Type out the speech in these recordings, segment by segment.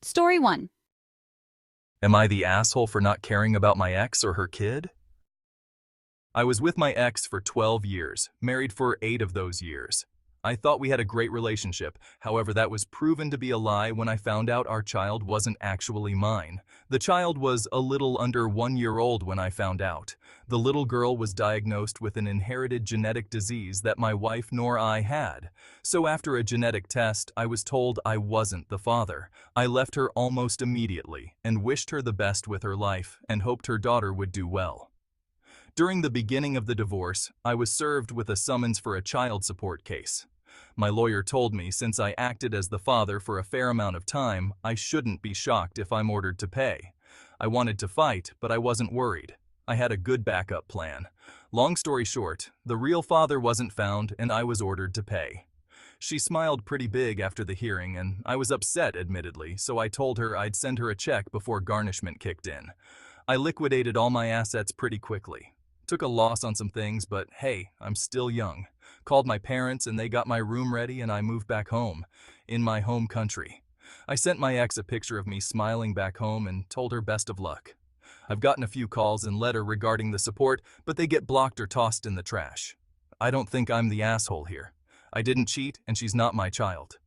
Story 1. Am I the asshole for not caring about my ex or her kid? I was with my ex for 12 years, married for 8 of those years. I thought we had a great relationship, however that was proven to be a lie when I found out our child wasn't actually mine. The child was a little under 1 year old when I found out. The little girl was diagnosed with an inherited genetic disease that my wife nor I had. So after a genetic test, I was told I wasn't the father. I left her almost immediately and wished her the best with her life and hoped her daughter would do well. During the beginning of the divorce, I was served with a summons for a child support case. My lawyer told me since I acted as the father for a fair amount of time, I shouldn't be shocked if I'm ordered to pay. I wanted to fight, but I wasn't worried. I had a good backup plan. Long story short, the real father wasn't found and I was ordered to pay. She smiled pretty big after the hearing and I was upset, admittedly, so I told her I'd send her a check before garnishment kicked in. I liquidated all my assets pretty quickly. Took a loss on some things, but hey, I'm still young. Called my parents and they got my room ready and I moved back home, in my home country. I sent my ex a picture of me smiling back home and told her best of luck. I've gotten a few calls and letters regarding the support, but they get blocked or tossed in the trash. I don't think I'm the asshole here. I didn't cheat and she's not my child.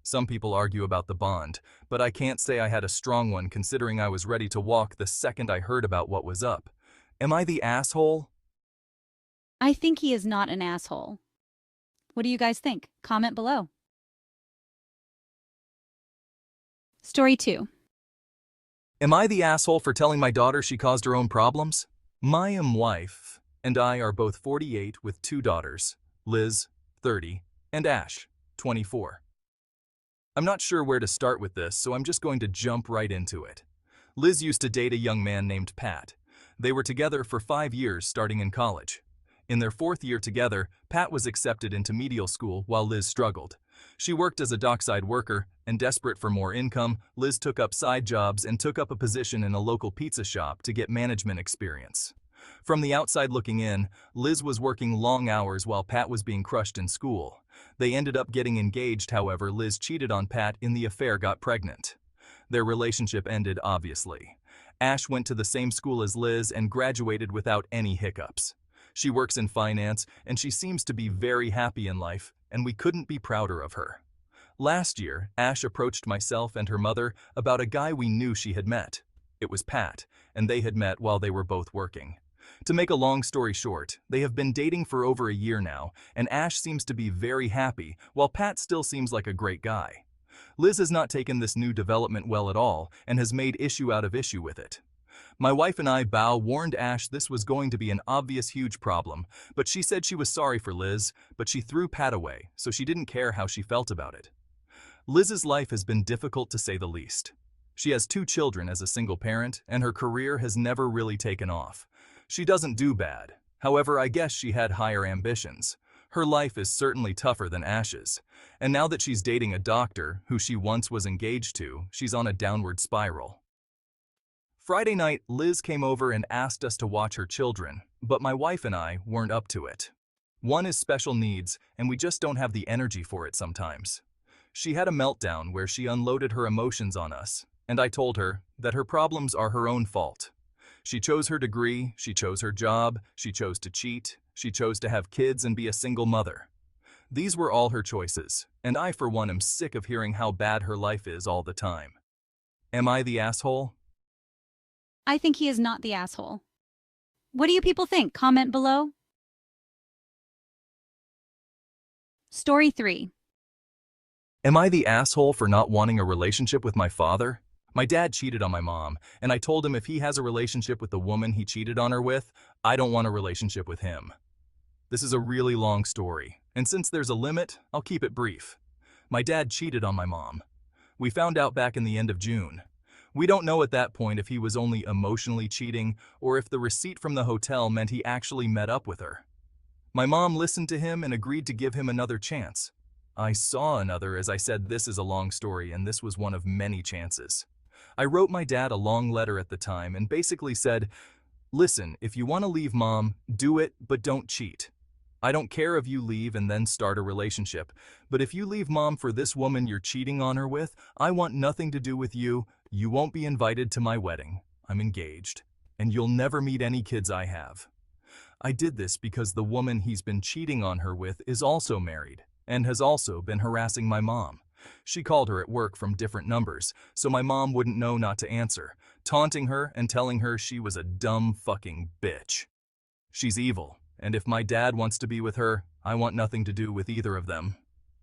Some people argue about the bond, but I can't say I had a strong one considering I was ready to walk the second I heard about what was up. Am I the asshole? I think he is not an asshole. What do you guys think? Comment below. Story 2. Am I the asshole for telling my daughter she caused her own problems? My wife and I are both 48 with 2 daughters, Liz, 30, and Ash, 24. I'm not sure where to start with this, so I'm just going to jump right into it. Liz used to date a young man named Pat. They were together for 5 years starting in college. In their 4th year together, Pat was accepted into medical school while Liz struggled. She worked as a dockside worker, and desperate for more income, Liz took up side jobs and took up a position in a local pizza shop to get management experience. From the outside looking in, Liz was working long hours while Pat was being crushed in school. They ended up getting engaged, however, Liz cheated on Pat and the affair got pregnant. Their relationship ended, obviously. Ash went to the same school as Liz and graduated without any hiccups. She works in finance and she seems to be very happy in life, and we couldn't be prouder of her. Last year, Ash approached myself and her mother about a guy we knew she had met. It was Pat, and they had met while they were both working. To make a long story short, they have been dating for over a year now, and Ash seems to be very happy, while Pat still seems like a great guy. Liz has not taken this new development well at all and has made issue out of issue with it. My wife and I warned Ash this was going to be an obvious huge problem, but she said she was sorry for Liz, but she threw Pat away, so she didn't care how she felt about it. Liz's life has been difficult to say the least. She has 2 children as a single parent, and her career has never really taken off. She doesn't do bad. However, I guess she had higher ambitions. Her life is certainly tougher than Ash's, and now that she's dating a doctor who she once was engaged to, she's on a downward spiral. Friday night, Liz came over and asked us to watch her children, but my wife and I weren't up to it. One is special needs, and we just don't have the energy for it sometimes. She had a meltdown where she unloaded her emotions on us, and I told her that her problems are her own fault. She chose her degree, she chose her job, she chose to cheat, she chose to have kids and be a single mother. These were all her choices, and I for one am sick of hearing how bad her life is all the time. Am I the asshole? I think he is not the asshole. What do you people think? Comment below. Story 3. Am I the asshole for not wanting a relationship with my father? My dad cheated on my mom, and I told him if he has a relationship with the woman he cheated on her with, I don't want a relationship with him. This is a really long story, and since there's a limit, I'll keep it brief. My dad cheated on my mom. We found out back in the end of June. We don't know at that point if he was only emotionally cheating or if the receipt from the hotel meant he actually met up with her. My mom listened to him and agreed to give him another chance. I saw another, as I said, this is a long story and this was one of many chances. I wrote my dad a long letter at the time and basically said, listen, if you want to leave mom, do it, but don't cheat. I don't care if you leave and then start a relationship, but if you leave mom for this woman you're cheating on her with, I want nothing to do with you. You won't be invited to my wedding. I'm engaged. And you'll never meet any kids I have. I did this because the woman he's been cheating on her with is also married and has also been harassing my mom. She called her at work from different numbers, so my mom wouldn't know not to answer, taunting her and telling her she was a dumb fucking bitch. She's evil, and if my dad wants to be with her, I want nothing to do with either of them.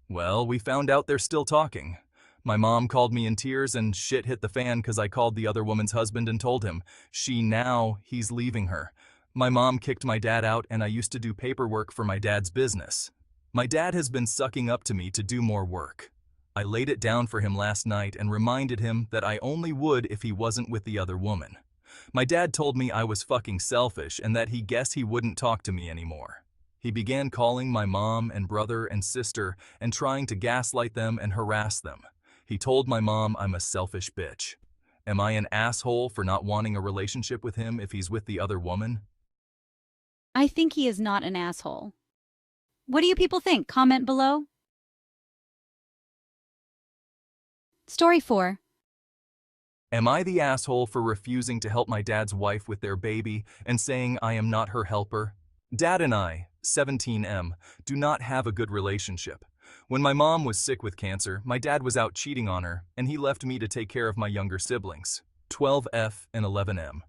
Well, we found out they're still talking. My mom called me in tears and shit hit the fan because I called the other woman's husband and told him, he's leaving her. My mom kicked my dad out and I used to do paperwork for my dad's business. My dad has been sucking up to me to do more work. I laid it down for him last night and reminded him that I only would if he wasn't with the other woman. My dad told me I was fucking selfish and that he guessed he wouldn't talk to me anymore. He began calling my mom and brother and sister and trying to gaslight them and harass them. He told my mom I'm a selfish bitch. Am I an asshole for not wanting a relationship with him if he's with the other woman? I think he is not an asshole. What do you people think? Comment below. Story 4. Am I the asshole for refusing to help my dad's wife with their baby and saying I am not her helper? Dad and I, 17M, do not have a good relationship. When my mom was sick with cancer, my dad was out cheating on her, and he left me to take care of my younger siblings, 12F and 11M.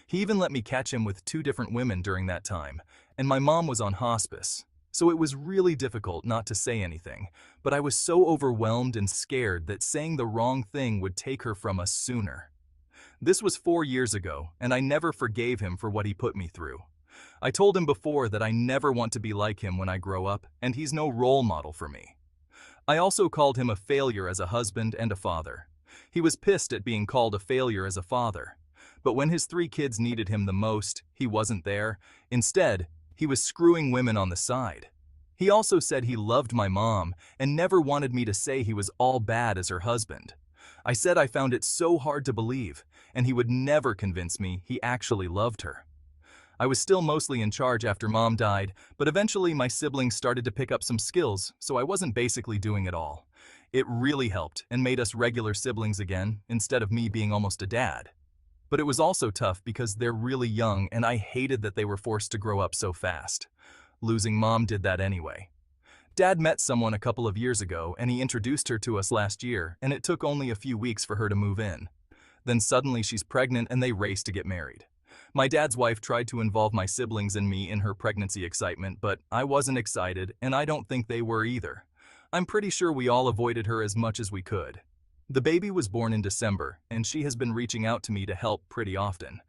He even let me catch him with 2 different women during that time, and my mom was on hospice. So it was really difficult not to say anything, but I was so overwhelmed and scared that saying the wrong thing would take her from us sooner. This was 4 years ago, and I never forgave him for what he put me through. I told him before that I never want to be like him when I grow up, and he's no role model for me. I also called him a failure as a husband and a father. He was pissed at being called a failure as a father. But when his 3 kids needed him the most, he wasn't there. Instead, he was screwing women on the side. He also said he loved my mom and never wanted me to say he was all bad as her husband. I said I found it so hard to believe, and he would never convince me he actually loved her. I was still mostly in charge after mom died, but eventually my siblings started to pick up some skills, so I wasn't basically doing it all. It really helped and made us regular siblings again, instead of me being almost a dad. But it was also tough because they're really young and I hated that they were forced to grow up so fast. Losing mom did that anyway. Dad met someone a couple of years ago and he introduced her to us last year, and it took only a few weeks for her to move in. Then suddenly she's pregnant and they raced to get married. My dad's wife tried to involve my siblings and me in her pregnancy excitement, but I wasn't excited and I don't think they were either. I'm pretty sure we all avoided her as much as we could. The baby was born in December, and she has been reaching out to me to help pretty often.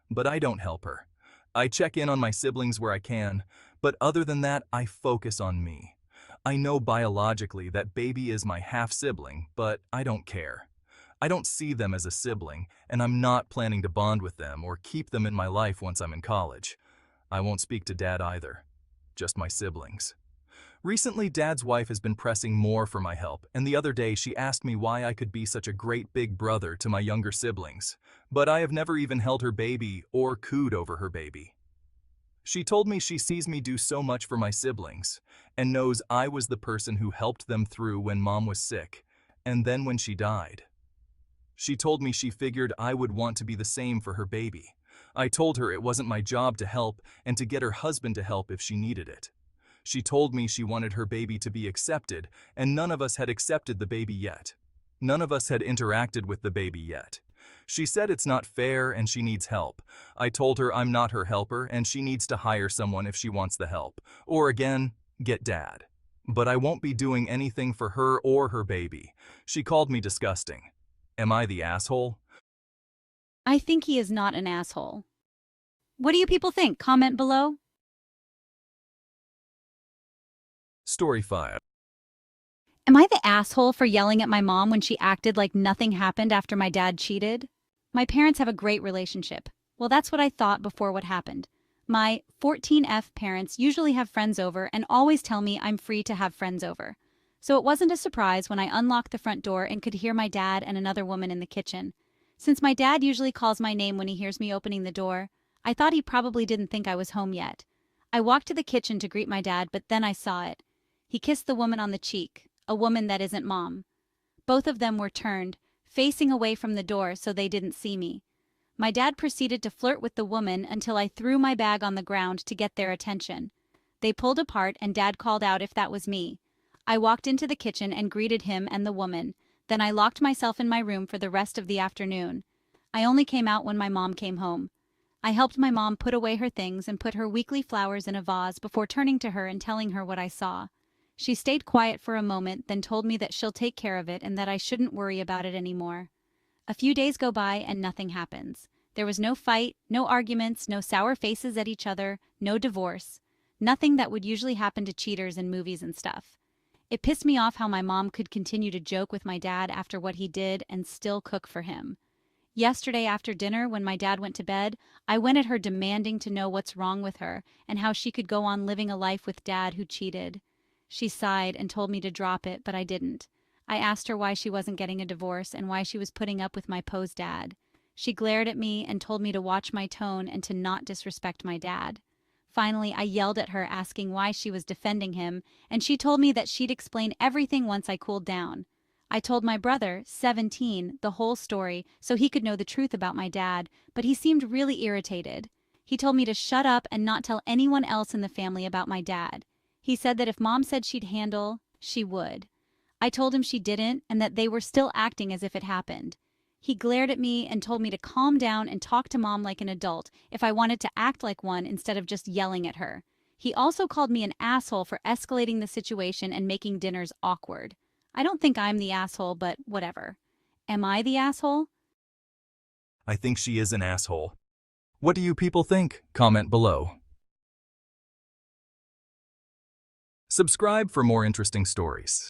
But I don't help her. I check in on my siblings where I can, but other than that, I focus on me. I know biologically that baby is my half-sibling, but I don't care. I don't see them as a sibling, and I'm not planning to bond with them or keep them in my life once I'm in college. I won't speak to Dad either. Just my siblings. Recently, Dad's wife has been pressing more for my help, and the other day she asked me why I could be such a great big brother to my younger siblings, but I have never even held her baby or cooed over her baby. She told me she sees me do so much for my siblings, and knows I was the person who helped them through when mom was sick, and then when she died. She told me she figured I would want to be the same for her baby. I told her it wasn't my job to help and to get her husband to help if she needed it. She told me she wanted her baby to be accepted, and none of us had accepted the baby yet. None of us had interacted with the baby yet. She said it's not fair and she needs help. I told her I'm not her helper and she needs to hire someone if she wants the help. Or again, get Dad. But I won't be doing anything for her or her baby. She called me disgusting. Am I the asshole? I think he is not an asshole. What do you people think? Comment below. Story 5. Am I the asshole for yelling at my mom when she acted like nothing happened after my dad cheated? My parents have a great relationship. Well, that's what I thought before what happened. My 14F parents usually have friends over and always tell me I'm free to have friends over. So it wasn't a surprise when I unlocked the front door and could hear my dad and another woman in the kitchen. Since my dad usually calls my name when he hears me opening the door, I thought he probably didn't think I was home yet. I walked to the kitchen to greet my dad, but then I saw it. He kissed the woman on the cheek, a woman that isn't Mom. Both of them were turned, facing away from the door so they didn't see me. My dad proceeded to flirt with the woman until I threw my bag on the ground to get their attention. They pulled apart and Dad called out if that was me. I walked into the kitchen and greeted him and the woman. Then I locked myself in my room for the rest of the afternoon. I only came out when my mom came home. I helped my mom put away her things and put her weekly flowers in a vase before turning to her and telling her what I saw. She stayed quiet for a moment, then told me that she'll take care of it and that I shouldn't worry about it anymore. A few days go by and nothing happens. There was no fight, no arguments, no sour faces at each other, no divorce. Nothing that would usually happen to cheaters in movies and stuff. It pissed me off how my mom could continue to joke with my dad after what he did and still cook for him. Yesterday after dinner, when my dad went to bed, I went at her demanding to know what's wrong with her and how she could go on living a life with dad who cheated. She sighed and told me to drop it, but I didn't. I asked her why she wasn't getting a divorce and why she was putting up with my posed dad. She glared at me and told me to watch my tone and to not disrespect my dad. Finally, I yelled at her asking why she was defending him, and she told me that she'd explain everything once I cooled down. I told my brother, 17, the whole story so he could know the truth about my dad, but he seemed really irritated. He told me to shut up and not tell anyone else in the family about my dad. He said that if Mom said she'd handle, she would. I told him she didn't and that they were still acting as if it happened. He glared at me and told me to calm down and talk to Mom like an adult if I wanted to act like one instead of just yelling at her. He also called me an asshole for escalating the situation and making dinners awkward. I don't think I'm the asshole, but whatever. Am I the asshole? I think she is an asshole. What do you people think? Comment below. Subscribe for more interesting stories.